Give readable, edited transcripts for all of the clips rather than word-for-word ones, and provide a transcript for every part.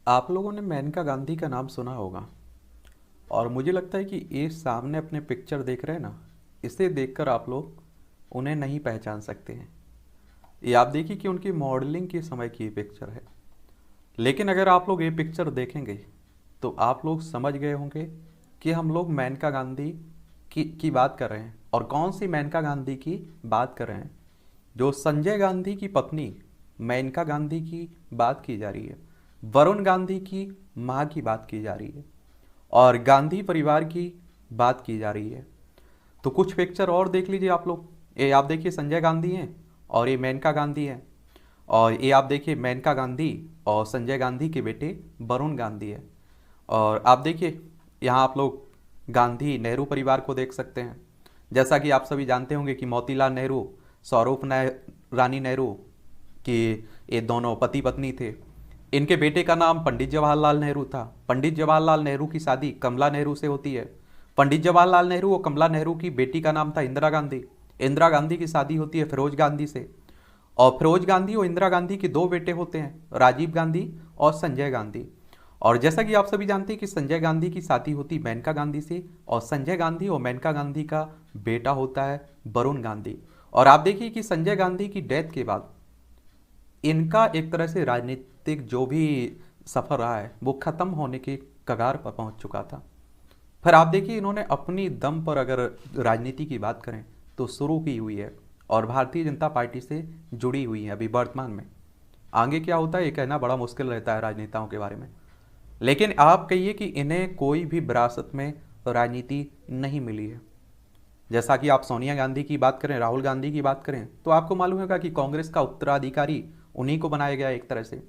आप लोगों ने मेनका गांधी का नाम सुना होगा और मुझे लगता है कि ये सामने अपने पिक्चर देख रहे हैं ना। इसे देखकर आप लोग उन्हें नहीं पहचान सकते हैं। ये आप देखिए कि उनकी मॉडलिंग के समय की पिक्चर है। लेकिन अगर आप लोग ये पिक्चर देखेंगे तो आप लोग समझ गए होंगे कि हम लोग मेनका गांधी की बात कर रहे हैं। और कौन सी मेनका गांधी की बात कर रहे हैं? जो संजय गांधी की पत्नी मेनका गांधी की बात की जा रही है। वरुण गांधी की माँ की बात की जा रही है और गांधी परिवार की बात की जा रही है। तो कुछ पिक्चर और देख लीजिए आप लोग। ये आप देखिए संजय गांधी हैं और ये मेनका गांधी हैं। और ये आप देखिए मेनका गांधी और संजय गांधी के बेटे वरुण गांधी है। और आप देखिए यहाँ आप लोग गांधी नेहरू परिवार को देख सकते हैं। जैसा कि आप सभी जानते होंगे कि मोतीलाल नेहरू, सौरूप रानी नेहरू कि ये दोनों पति पत्नी थे। इनके बेटे का नाम पंडित जवाहरलाल नेहरू था। पंडित जवाहरलाल नेहरू की शादी कमला नेहरू से होती है। पंडित जवाहरलाल नेहरू और कमला नेहरू की बेटी का नाम था इंदिरा गांधी। इंदिरा गांधी की शादी होती है फिरोज गांधी से। और फिरोज गांधी और इंदिरा गांधी के दो बेटे होते हैं, राजीव गांधी और संजय गांधी। और जैसा कि आप सभी जानते हैं कि संजय गांधी की शादी होती मेनका गांधी से और संजय गांधी और मेनका गांधी का बेटा होता है वरुण गांधी। और आप देखिए कि संजय गांधी की डेथ के बाद इनका एक तरह से राजनीतिक जो भी सफ़र रहा है वो ख़त्म होने के कगार पर पहुंच चुका था। फिर आप देखिए इन्होंने अपनी दम पर अगर राजनीति की बात करें तो शुरू की हुई है और भारतीय जनता पार्टी से जुड़ी हुई है अभी वर्तमान में। आगे क्या होता है ये कहना बड़ा मुश्किल रहता है राजनेताओं के बारे में। लेकिन आप कहिए कि इन्हें कोई भी विरासत में राजनीति नहीं मिली है। जैसा कि आप सोनिया गांधी की बात करें, राहुल गांधी की बात करें, तो आपको मालूम होगा कि कांग्रेस का उत्तराधिकारी उन्हीं को बनाया गया एक तरह से।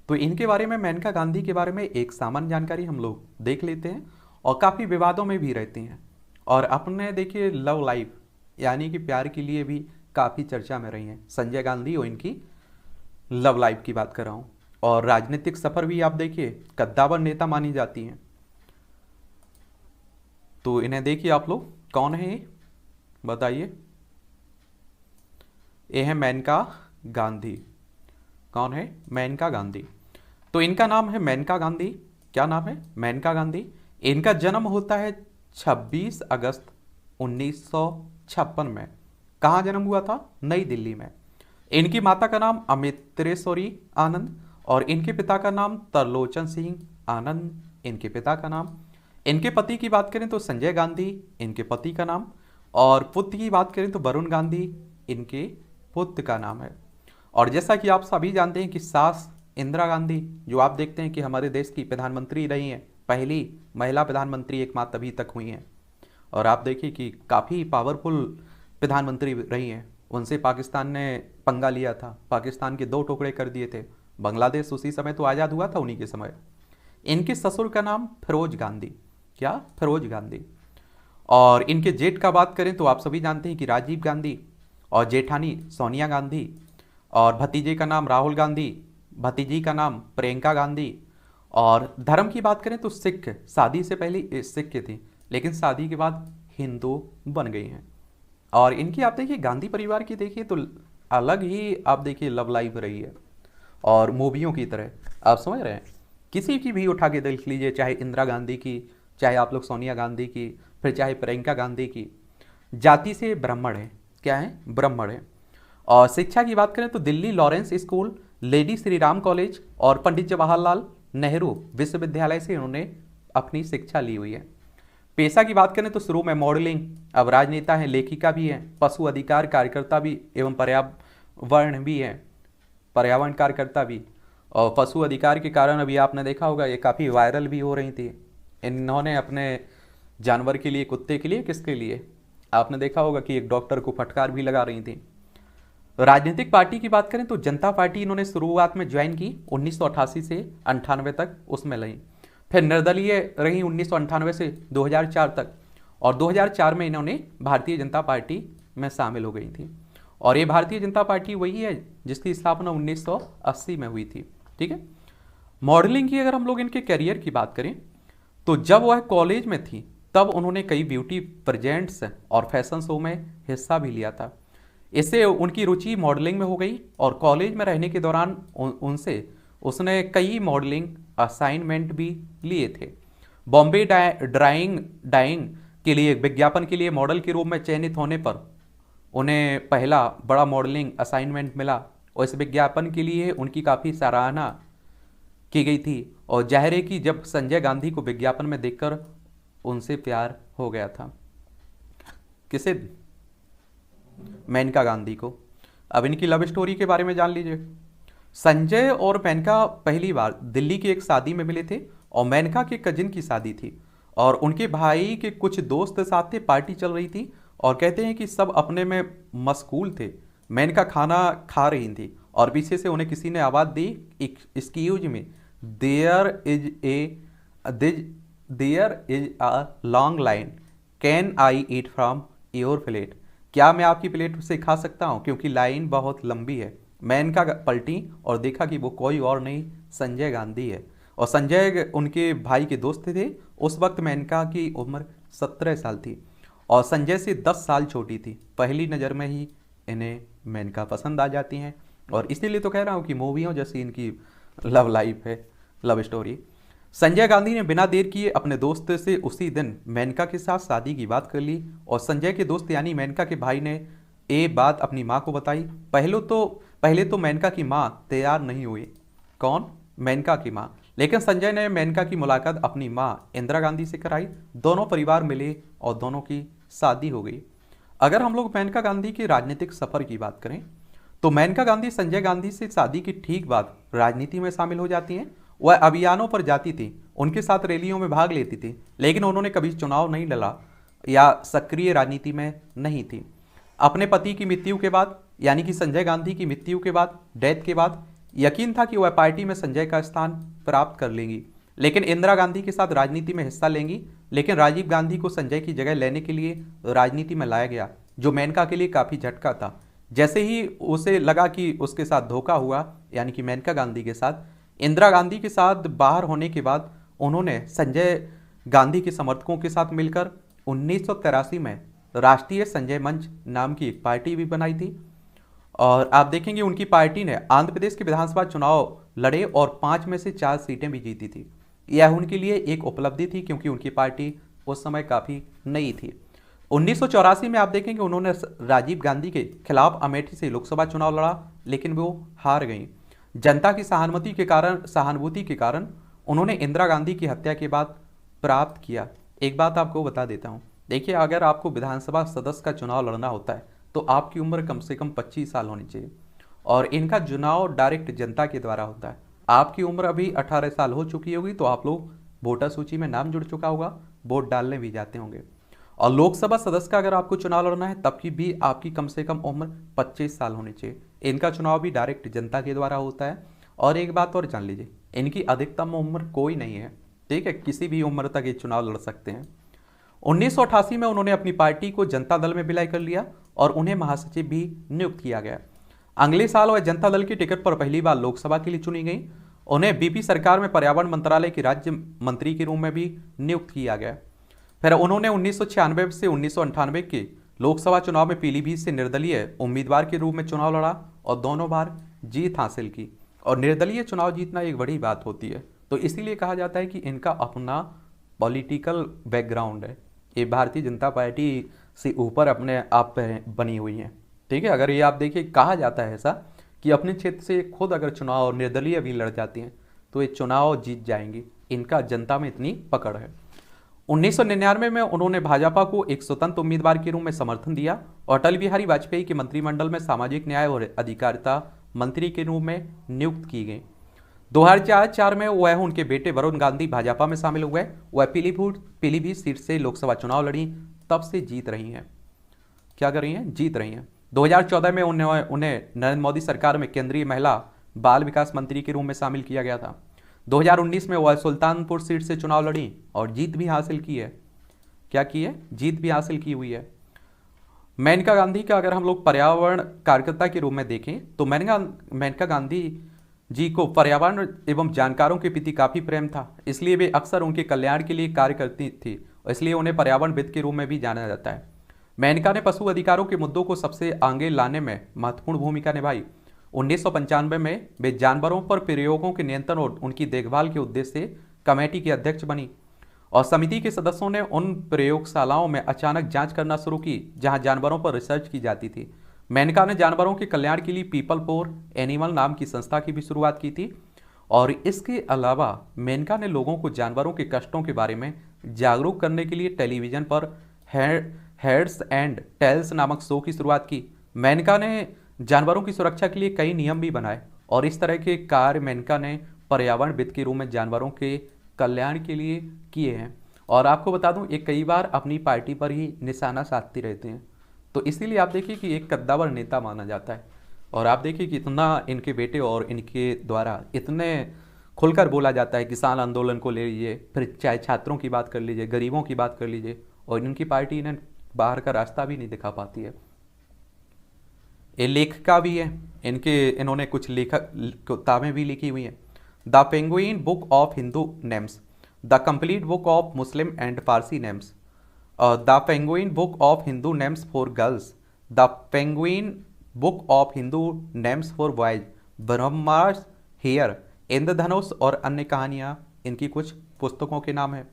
तो इनके बारे में, मेनका गांधी के बारे में एक सामान्य जानकारी हम लोग देख लेते हैं और काफ़ी विवादों में भी रहती हैं। और अपने देखिए लव लाइफ यानी कि प्यार के लिए भी काफ़ी चर्चा में रही हैं संजय गांधी और इनकी लव लाइफ की बात कर रहा हूँ। और राजनीतिक सफ़र भी आप देखिए कद्दावर नेता मानी जाती हैं। तो इन्हें देखिए आप लोग, कौन है ये बताइए। ये है मेनका गांधी। कौन है? मेनका गांधी। तो इनका नाम है मेनका गांधी। क्या नाम है? मेनका गांधी। इनका जन्म होता है 26 अगस्त 1956 में। कहाँ जन्म हुआ था? नई दिल्ली में। इनकी माता का नाम अमित्रेश्वरी आनंद और इनके पिता का नाम तरलोचन सिंह आनंद। इनके पिता का नाम। इनके पति की बात करें तो संजय गांधी इनके पति का नाम। और पुत्र की बात करें तो वरुण गांधी इनके पुत्र का नाम है। और जैसा कि आप सभी जानते हैं कि सास इंदिरा गांधी, जो आप देखते हैं कि हमारे देश की प्रधानमंत्री रही हैं, पहली महिला प्रधानमंत्री एकमात्र अभी तक हुई हैं। और आप देखिए कि काफ़ी पावरफुल प्रधानमंत्री रही हैं। उनसे पाकिस्तान ने पंगा लिया था, पाकिस्तान के दो टुकड़े कर दिए थे। बांग्लादेश उसी समय तो आज़ाद हुआ था उन्हीं के समय। इनके ससुर का नाम फिरोज गांधी। क्या? फिरोज गांधी। और इनके जेठ का बात करें तो आप सभी जानते हैं कि राजीव गांधी और जेठानी सोनिया गांधी। और भतीजे का नाम राहुल गांधी, भतीजी का नाम प्रियंका गांधी। और धर्म की बात करें तो सिख। शादी से पहले सिख थी लेकिन शादी के बाद हिंदू बन गई हैं। और इनकी आप देखिए गांधी परिवार की देखिए तो अलग ही आप देखिए लव लाइफ रही है और मूवियों की तरह। आप समझ रहे हैं? किसी की भी उठा के देख लीजिए, चाहे इंदिरा गांधी की, चाहे आप लोग सोनिया गांधी की, फिर चाहे प्रियंका गांधी की। जाति से ब्राह्मण है। क्या है? ब्राह्मण है। और शिक्षा की बात करें तो Delhi Lawrence school, lady Shri Ram college और पंडित जवाहरलाल नेहरू विश्वविद्यालय से इन्होंने अपनी शिक्षा ली हुई है। पेशा की बात करें तो शुरू में मॉडलिंग, अब राजनेता हैं, लेखिका भी हैं, पशु अधिकार कार्यकर्ता भी एवं पर्यावरण भी हैं, पर्यावरण कार्यकर्ता भी। और पशु अधिकार के कारण अभी आपने देखा होगा ये काफ़ी वायरल भी हो रही थी। इन्होंने अपने जानवर के लिए, कुत्ते के लिए, किसके लिए, आपने देखा होगा कि एक डॉक्टर को फटकार भी लगा रही थी। राजनीतिक पार्टी की बात करें तो जनता पार्टी इन्होंने शुरुआत में ज्वाइन की 1988 से 98 तक, उसमें रही। फिर निर्दलीय रही 1998 से 2004 तक। और 2004 में इन्होंने भारतीय जनता पार्टी में शामिल हो गई थी। और ये भारतीय जनता पार्टी वही है जिसकी स्थापना 1980 में हुई थी। ठीक है। मॉडलिंग की अगर हम लोग इनके करियर की बात करें तो जब वह कॉलेज में थी तब उन्होंने कई ब्यूटी प्रेजेंट्स और फैशन शो में हिस्सा भी लिया था। इससे उनकी रुचि मॉडलिंग में हो गई और कॉलेज में रहने के दौरान उनसे उसने कई मॉडलिंग असाइनमेंट भी लिए थे। बॉम्बे डाइंग के लिए विज्ञापन के लिए मॉडल के रूप में चयनित होने पर उन्हें पहला बड़ा मॉडलिंग असाइनमेंट मिला और इस विज्ञापन के लिए उनकी काफ़ी सराहना की गई थी। और जाहिर है कि जब संजय गांधी को विज्ञापन में देखकर उनसे प्यार हो गया था। किसे? मेनका गांधी को। अब इनकी लव स्टोरी के बारे में जान लीजिए। संजय और मेनका पहली बार दिल्ली की एक शादी में मिले थे और मेनका के कजिन की शादी थी और उनके भाई के कुछ दोस्त साथ थे, पार्टी चल रही थी और कहते हैं कि सब अपने में मशगूल थे। मेनका खाना खा रही थी और पीछे से उन्हें किसी ने आवाज़ दी, excuse me, there is a long line, can I eat from your plate? क्या मैं आपकी प्लेट से खा सकता हूँ क्योंकि लाइन बहुत लंबी है। मेनका पलटी और देखा कि वो कोई और नहीं, संजय गांधी है। और संजय उनके भाई के दोस्त थे। उस वक्त मेनका की उम्र 17 साल थी और संजय से 10 साल छोटी थी। पहली नज़र में ही इन्हें मेनका पसंद आ जाती हैं और इसीलिए तो कह रहा हूँ कि मूवियों जैसी इनकी लव लाइफ है, लव स्टोरी। संजय गांधी ने बिना देर किए अपने दोस्त से उसी दिन मेनका के साथ शादी की बात कर ली और संजय के दोस्त यानी मेनका के भाई ने ये बात अपनी माँ को बताई। पहले तो मेनका की माँ तैयार नहीं हुई। कौन? मेनका की माँ। लेकिन संजय ने मेनका की मुलाकात अपनी माँ इंदिरा गांधी से कराई। दोनों परिवार मिले और दोनों की शादी हो गई। अगर हम लोग मेनका गांधी के राजनीतिक सफर की बात करें तो मेनका गांधी संजय गांधी से शादी की ठीक बाद राजनीति में शामिल हो जाती हैं। वह अभियानों पर जाती थी, उनके साथ रैलियों में भाग लेती थी, लेकिन उन्होंने कभी चुनाव नहीं लड़ा या सक्रिय राजनीति में नहीं थी। अपने पति की मृत्यु के बाद यानी कि संजय गांधी की मृत्यु के बाद, डेथ के बाद यकीन था कि वह पार्टी में संजय का स्थान प्राप्त कर लेंगी, लेकिन इंदिरा गांधी के साथ राजनीति में हिस्सा लेंगी। लेकिन राजीव गांधी को संजय की जगह लेने के लिए राजनीति में लाया गया, जो मेनका के लिए काफ़ी झटका था। जैसे ही उसे लगा कि उसके साथ धोखा हुआ, यानी कि मेनका गांधी के साथ, इंदिरा गांधी के साथ बाहर होने के बाद उन्होंने संजय गांधी के समर्थकों के साथ मिलकर 1983 में राष्ट्रीय संजय मंच नाम की एक पार्टी भी बनाई थी। और आप देखेंगे उनकी पार्टी ने आंध्र प्रदेश के विधानसभा चुनाव लड़े और 5 में से 4 सीटें भी जीती थी। यह उनके लिए एक उपलब्धि थी क्योंकि उनकी पार्टी उस समय काफ़ी नई थी। 1984 में आप देखेंगे उन्होंने राजीव गांधी के खिलाफ अमेठी से लोकसभा चुनाव लड़ा, लेकिन वो हार गई। जनता की सहानुभूति के कारण उन्होंने इंदिरा गांधी की हत्या के बाद प्राप्त किया। एक बात आपको बता देता हूँ, देखिए अगर आपको विधानसभा सदस्य का चुनाव लड़ना होता है तो आपकी उम्र कम से कम 25 साल होनी चाहिए और इनका चुनाव डायरेक्ट जनता के द्वारा होता है। आपकी उम्र अभी 18 साल हो चुकी होगी तो आप लोग वोटर सूची में नाम जुड़ चुका होगा, वोट डालने भी जाते होंगे। और लोकसभा सदस्य का अगर आपको चुनाव लड़ना है तब की भी आपकी कम से कम उम्र 25 साल होनी चाहिए। इनका चुनाव भी डायरेक्ट जनता के द्वारा होता है। और एक बात और जान लीजिए, इनकी अधिकतम उम्र कोई नहीं है, ठीक है, किसी भी उम्र तक ये चुनाव लड़ सकते हैं। 1988 में उन्होंने अपनी पार्टी को जनता दल में विलय कर लिया और उन्हें महासचिव भी नियुक्त किया गया। अगले साल वह जनता दल की टिकट पर पहली बार लोकसभा के लिए चुनी गई। उन्हें बीपी सरकार में पर्यावरण मंत्रालय के राज्य मंत्री के रूप में भी नियुक्त किया गया। फिर उन्होंने 1996 से 1998 के लोकसभा चुनाव में पीलीभीत से निर्दलीय उम्मीदवार के रूप में चुनाव लड़ा और दोनों बार जीत हासिल की। और निर्दलीय चुनाव जीतना एक बड़ी बात होती है, तो इसीलिए कहा जाता है कि इनका अपना पॉलिटिकल बैकग्राउंड है। ये भारतीय जनता पार्टी से ऊपर अपने आप पे बनी हुई हैं, ठीक है। अगर ये आप देखिए, कहा जाता है ऐसा कि अपने क्षेत्र से खुद अगर चुनाव और निर्दलीय भी लड़ जाती हैं तो ये चुनाव जीत जाएंगी। इनका जनता में इतनी पकड़ है। 1999 में उन्होंने भाजपा को एक स्वतंत्र उम्मीदवार के रूप में समर्थन दिया और अटल बिहारी वाजपेयी के मंत्रिमंडल में सामाजिक न्याय और अधिकारिता मंत्री के रूप में नियुक्त की गई। 2004 में वह उनके बेटे वरुण गांधी भाजपा में शामिल हुए। वह पीलीभीत सीट से लोकसभा चुनाव लड़ी, तब से जीत रही हैं। क्या कर रही हैं? जीत रही हैं। 2014 में उन्हें नरेंद्र मोदी सरकार में केंद्रीय महिला बाल विकास मंत्री के रूप में शामिल किया गया था। 2019 में वह सुल्तानपुर सीट से चुनाव लड़ी और जीत भी हासिल की है। क्या की है? जीत भी हासिल की हुई है। मेनका गांधी का अगर हम लोग पर्यावरण कार्यकर्ता के रूप में देखें तो मेनका गांधी जी को पर्यावरण एवं जानकारों के प्रति काफ़ी प्रेम था, इसलिए वे अक्सर उनके कल्याण के लिए कार्य करती थी और इसलिए उन्हें पर्यावरणविद के रूप में भी जाना जाता है। मेनका ने पशु अधिकारों के मुद्दों को सबसे आगे लाने में महत्वपूर्ण भूमिका निभाई। 1995 में वे जानवरों पर प्रयोगों के नियंत्रण और उनकी देखभाल के उद्देश्य से कमेटी की अध्यक्ष बनी और समिति के सदस्यों ने उन प्रयोगशालाओं में अचानक जांच करना शुरू की जहां जानवरों पर रिसर्च की जाती थी। मेनका ने जानवरों के कल्याण के लिए पीपल फॉर एनिमल नाम की संस्था की भी शुरुआत की थी और इसके अलावा मेनका ने लोगों को जानवरों के कष्टों के बारे में जागरूक करने के लिए टेलीविजन पर हेड्स एंड टेल्स नामक शो की शुरुआत की। मेनका ने जानवरों की सुरक्षा के लिए कई नियम भी बनाए और इस तरह के कार्य मेनका ने पर्यावरणविद के रूप में जानवरों के कल्याण के लिए किए हैं। और आपको बता दूं, ये कई बार अपनी पार्टी पर ही निशाना साधते रहते हैं, तो इसीलिए आप देखिए कि एक कद्दावर नेता माना जाता है। और आप देखिए कि इतना इनके बेटे और इनके द्वारा इतने खुलकर बोला जाता है, किसान आंदोलन को ले लीजिए, फिर चाहे छात्रों की बात कर लीजिए, गरीबों की बात कर लीजिए, और इनकी पार्टी इन्हें बाहर का रास्ता भी नहीं दिखा पाती है। ये लेखिका भी है, इन्होंने कुछ लेखक किताबें भी लिखी हुई हैं। The Penguin book of Hindu names, the complete book of Muslim and Farsi names, the Penguin book of Hindu names for girls, the Penguin book of Hindu names for boys, Brahma's hair, इंद्रधनुष और अन्य कहानियाँ इनकी कुछ पुस्तकों के नाम हैं।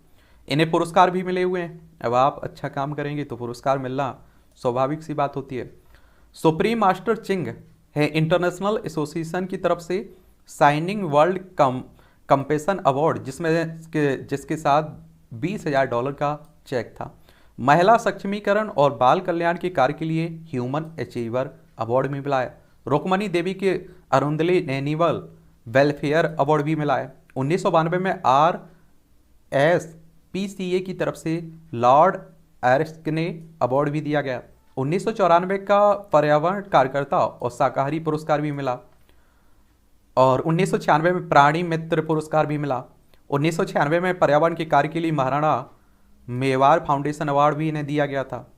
इन्हें पुरस्कार भी मिले हुए हैं। अब आप अच्छा काम करेंगे तो पुरस्कार मिलना स्वाभाविक सी बात होती है। सुप्रीम मास्टर चिंग है इंटरनेशनल एसोसिएशन की तरफ से साइनिंग वर्ल्ड कंपेशन अवार्ड, जिसके साथ $20,000 का चेक था। महिला सक्षमीकरण और बाल कल्याण के कार्य के लिए ह्यूमन अचीवर अवार्ड भी मिला है। रुक्मणी देवी के अरुंधली एनिमल वेलफेयर अवार्ड भी मिला है। 1992 में RSPCA की तरफ से लॉर्ड एरिस्टने अवार्ड भी दिया गया। 1994 का पर्यावरण कार्यकर्ता और शाकाहारी पुरस्कार भी मिला और 1996 में प्राणी मित्र पुरस्कार भी मिला। 1996 में पर्यावरण के कार्य के लिए महाराणा मेवाड़ फाउंडेशन अवार्ड भी इन्हें दिया गया था।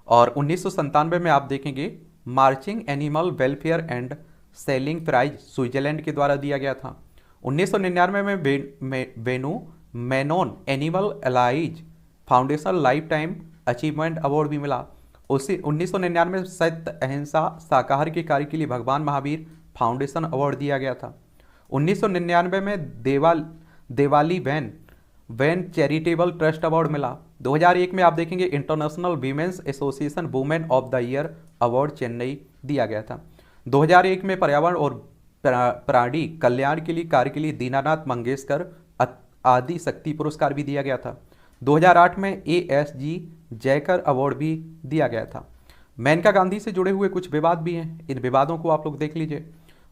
और 1997 में आप देखेंगे Marchig animal welfare and selling prize Switzerland के द्वारा दिया गया था। 1999 में Venu Menon animal allies foundation lifetime achievement award भी मिला। उसी 1999 में सत्य अहिंसा शाकाहार के कार्य के लिए भगवान महावीर फाउंडेशन अवार्ड दिया गया था। 1999 में देवाली वैन चैरिटेबल ट्रस्ट अवार्ड मिला। 2001 में आप देखेंगे international women's association women of the year award Chennai दिया गया था। 2001 में पर्यावरण और प्राणी कल्याण के लिए कार्य के लिए दीनानाथ मंगेशकर आदि शक्ति पुरस्कार भी दिया गया था। 2008 में ASG जयकर अवार्ड भी दिया गया था। मेनका गांधी से जुड़े हुए कुछ विवाद भी हैं, इन विवादों को आप लोग देख लीजिए।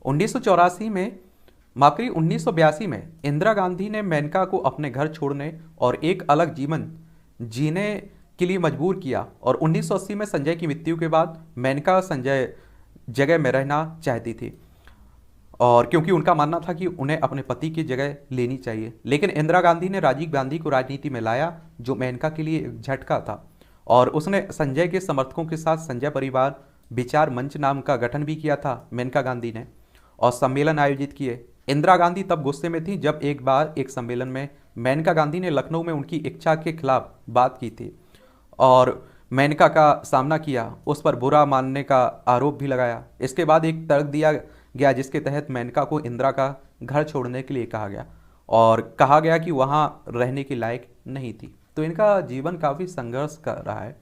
1982 में इंदिरा गांधी ने मेनका को अपने घर छोड़ने और एक अलग जीवन जीने के लिए मजबूर किया और 1980 में संजय की मृत्यु के बाद मेनका संजय जगह में रहना चाहती थी और क्योंकि उनका मानना था कि उन्हें अपने पति की जगह लेनी चाहिए। लेकिन इंदिरा गांधी ने राजीव गांधी को राजनीति में लाया, जो मेनका के लिए एक झटका था और उसने संजय के समर्थकों के साथ संजय परिवार विचार मंच नाम का गठन भी किया था मेनका गांधी ने और सम्मेलन आयोजित किए। इंदिरा गांधी तब गुस्से में थी जब एक बार एक सम्मेलन में मेनका गांधी ने लखनऊ में उनकी इच्छा के खिलाफ बात की थी और मेनका का सामना किया, उस पर बुरा मानने का आरोप भी लगाया। इसके बाद एक तर्क दिया गया जिसके तहत मेनका को इंदिरा का घर छोड़ने के लिए कहा गया और कहा गया कि वहां रहने के लायक नहीं थी। तो इनका जीवन काफ़ी संघर्ष कर रहा है।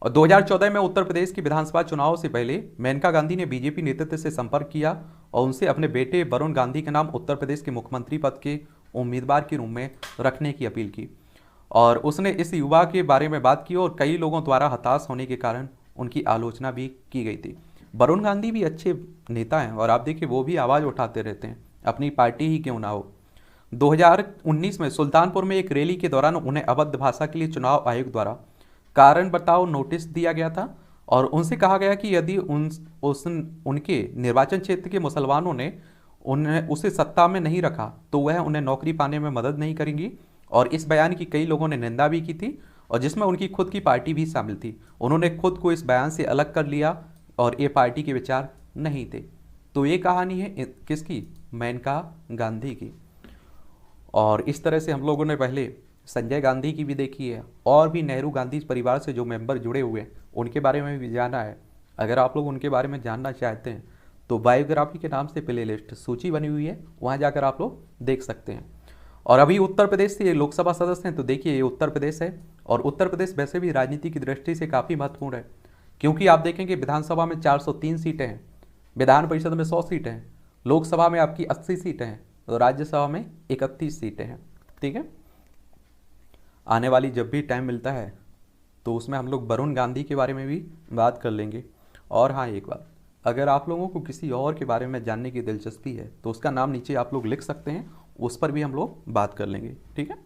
और 2014 में उत्तर प्रदेश की विधानसभा चुनाव से पहले मेनका गांधी ने बीजेपी नेतृत्व से संपर्क किया और उनसे अपने बेटे वरुण गांधी के नाम उत्तर प्रदेश के मुख्यमंत्री पद के उम्मीदवार के रूप में रखने की अपील की और उसने इस युवा के बारे में बात की और कई लोगों द्वारा हताश होने के कारण उनकी आलोचना भी की गई थी। वरुण गांधी भी अच्छे नेता हैं और आप देखिए वो भी आवाज़ उठाते रहते हैं, अपनी पार्टी ही क्यों ना हो। 2019 में सुल्तानपुर में एक रैली के दौरान उन्हें अवध भाषा के लिए चुनाव आयोग द्वारा कारण बताओ नोटिस दिया गया था और उनसे कहा गया कि यदि उनके निर्वाचन क्षेत्र के मुसलमानों ने उसे सत्ता में नहीं रखा तो वह उन्हें नौकरी पाने में मदद नहीं करेंगी। और इस बयान की कई लोगों ने निंदा भी की थी और जिसमें उनकी खुद की पार्टी भी शामिल थी। उन्होंने खुद को इस बयान से अलग कर लिया और ये पार्टी के विचार नहीं थे। तो ये कहानी है किसकी? मेनका गांधी की। और इस तरह से हम लोगों ने पहले संजय गांधी की भी देखी है और भी नेहरू गांधी परिवार से जो मेंबर जुड़े हुए हैं उनके बारे में भी जाना है। अगर आप लोग उनके बारे में जानना चाहते हैं तो बायोग्राफी के नाम से प्ले लिस्ट सूची बनी हुई है, वहाँ जाकर आप लोग देख सकते हैं। और अभी उत्तर प्रदेश से ये लोकसभा सदस्य हैं, तो देखिए ये उत्तर प्रदेश है। और उत्तर प्रदेश वैसे भी राजनीति की दृष्टि से काफ़ी महत्वपूर्ण है, क्योंकि आप देखेंगे विधानसभा में 403 सीटें हैं, विधान परिषद में 100 सीटें हैं, लोकसभा में आपकी 80 सीटें हैं, तो राज्यसभा में 31 सीटें हैं। ठीक है, आने वाली जब भी टाइम मिलता है तो उसमें हम लोग वरुण गांधी के बारे में भी बात कर लेंगे। और हाँ, एक बात, अगर आप लोगों को किसी और के बारे में जानने की दिलचस्पी है तो उसका नाम नीचे आप लोग लिख सकते हैं, उस पर भी हम लोग बात कर लेंगे। ठीक है।